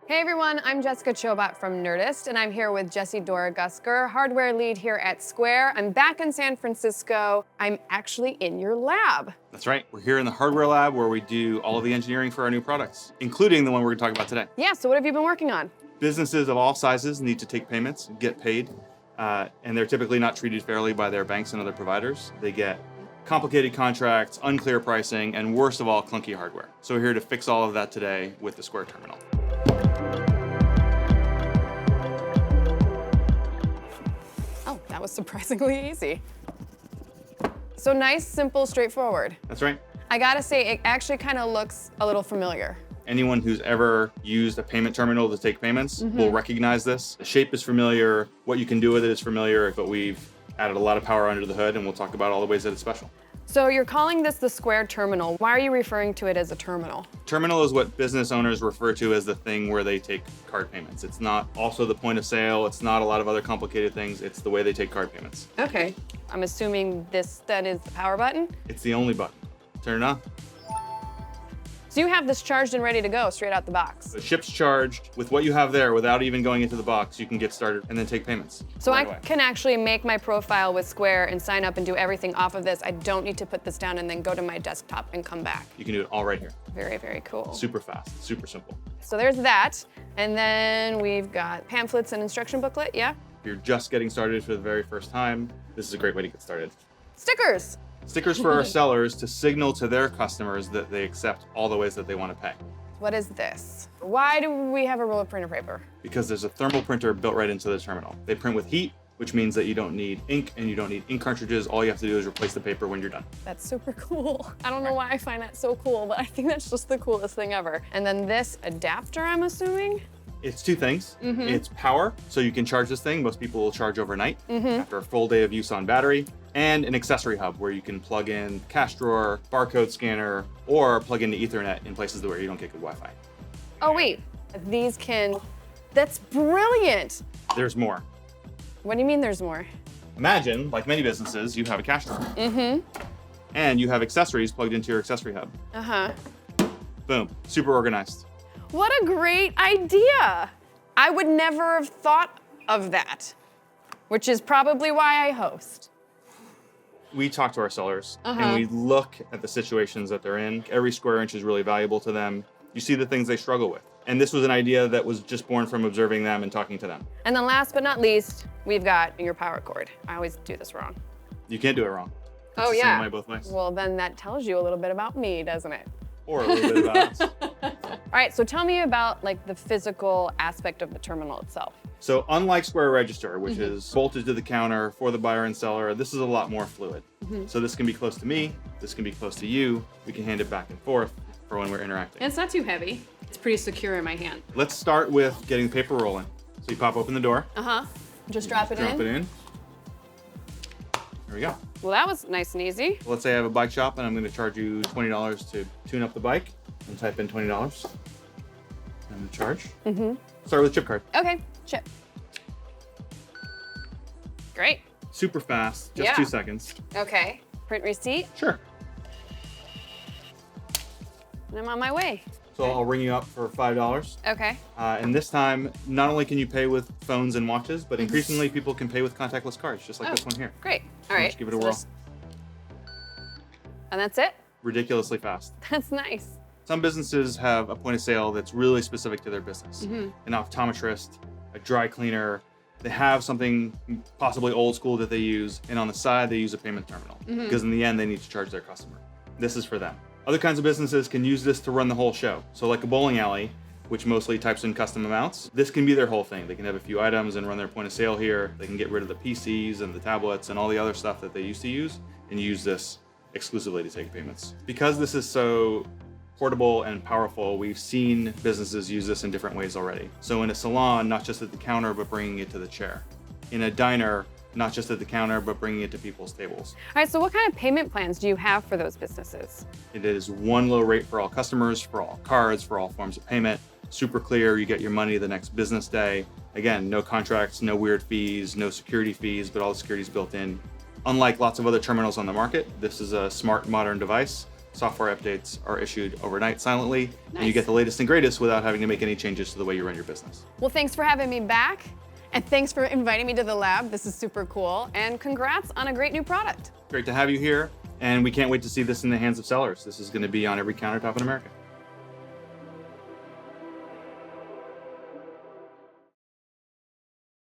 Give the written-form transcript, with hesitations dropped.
Hey everyone, I'm Jessica Chobot from Nerdist, and I'm here with Jessie Dora Gusker, hardware lead here at Square. I'm back in San Francisco. I'm actually in your lab. That's right. We're here in the hardware lab where we do all of the engineering for our new products, including the one we're going to talk about today. Yeah, so what have you been working on? Businesses of all sizes need to take payments, get paid, and they're typically not treated fairly by their banks and other providers. They get complicated contracts, unclear pricing, and worst of all, clunky hardware. So we're here to fix all of that today with the Square Terminal. Oh, that was surprisingly easy. So nice, simple, straightforward. That's right. I gotta say, it actually kind of looks a little familiar. Anyone who's ever used a payment terminal to take payments will recognize this. The shape is familiar, what you can do with it is familiar, but we've added a lot of power under the hood, and we'll talk about all the ways that it's special. So you're calling this the Square Terminal. Why are you referring to it as a terminal? Terminal is what business owners refer to as the thing where they take card payments. It's not also the point of sale. It's not a lot of other complicated things. It's the way they take card payments. Okay. I'm assuming this then is the power button? It's the only button. Turn it on. So you have this charged and ready to go straight out the box. The ship's charged. With what you have there, without even going into the box, you can get started and then take payments. So right I away. can actually make my profile with Square and sign up and do everything off of this. I don't need to put this down and then go to my desktop and come back. You can do it all right here. Very, very cool. Super fast, super simple. So there's that. And then we've got pamphlets and instruction booklet, yeah? If you're just getting started for the very first time, this is a great way to get started. Stickers. Stickers for our sellers to signal to their customers that they accept all the ways that they want to pay. What is this? Why do we have a roll of printer paper? Because there's a thermal printer built right into the terminal. They print with heat, which means that you don't need ink and you don't need ink cartridges. All you have to do is replace the paper when you're done. That's super cool. I don't know why I find that so cool, but I think that's just the coolest thing ever. And then this adapter, I'm assuming? It's two things. It's power, so you can charge this thing. Most people will charge overnight after a full day of use on battery. And an accessory hub where you can plug in cash drawer, barcode scanner, or plug into Ethernet in places where you don't get good Wi-Fi. Oh wait, these can, that's brilliant. There's more. What do you mean there's more? Imagine, like many businesses, you have a cash drawer. And you have accessories plugged into your accessory hub. Uh-huh. Boom, super organized. What a great idea. I would never have thought of that, which is probably why I host. We talk to our sellers and we look at the situations that they're in. Every square inch is really valuable to them. You see the things they struggle with. And this was an idea that was just born from observing them and talking to them. And then last but not least, we've got your power cord. I always do this wrong. You can't do it wrong. Oh It's the yeah. same way both ways. Well, then that tells you a little bit about me, doesn't it? Or a little bit about us. All right, so tell me about like the physical aspect of the terminal itself. So unlike Square Register, which is bolted to the counter for the buyer and seller, this is a lot more fluid. So this can be close to me, this can be close to you. We can hand it back and forth for when we're interacting. And it's not too heavy. It's pretty secure in my hand. Let's start with getting the paper rolling. So you pop open the door, Just drop it drop in. it in. There we go. Well, that was nice and easy. Let's say I have a bike shop and I'm going to charge you $20 to tune up the bike. And type in $20. And the charge. Start with a chip card. Okay, chip. Great. Super fast, just Yeah. 2 seconds. Okay, print receipt, Sure. and I'm on my way. So I'll ring you up for $5. Okay. And this time, not only can you pay with phones and watches, but increasingly people can pay with contactless cards, just like this one here. Great. All Why don't right. you give it a so whirl. just- And that's it? Ridiculously fast. That's nice. Some businesses have a point of sale that's really specific to their business. An optometrist, a dry cleaner, they have something possibly old school that they use, and on the side they use a payment terminal because in the end they need to charge their customer. This is for them. Other kinds of businesses can use this to run the whole show. So like a bowling alley, which mostly types in custom amounts, this can be their whole thing. They can have a few items and run their point of sale here. They can get rid of the PCs and the tablets and all the other stuff that they used to use and use this exclusively to take payments. Because this is so portable and powerful, we've seen businesses use this in different ways already. So in a salon, not just at the counter, but bringing it to the chair. In a diner, not just at the counter, but bringing it to people's tables. All right, so what kind of payment plans do you have for those businesses? It is one low rate for all customers, for all cards, for all forms of payment. Super clear, you get your money the next business day. Again, no contracts, no weird fees, no security fees, but all the security is built in. Unlike lots of other terminals on the market, this is a smart, modern device software updates are issued overnight silently, and you Nice. get the latest and greatest without having to make any changes to the way you run your business. Well, thanks for having me back. And thanks for inviting me to the lab. This is super cool. And congrats on a great new product. Great to have you here, and we can't wait to see this in the hands of sellers. This is going to be on every countertop in America.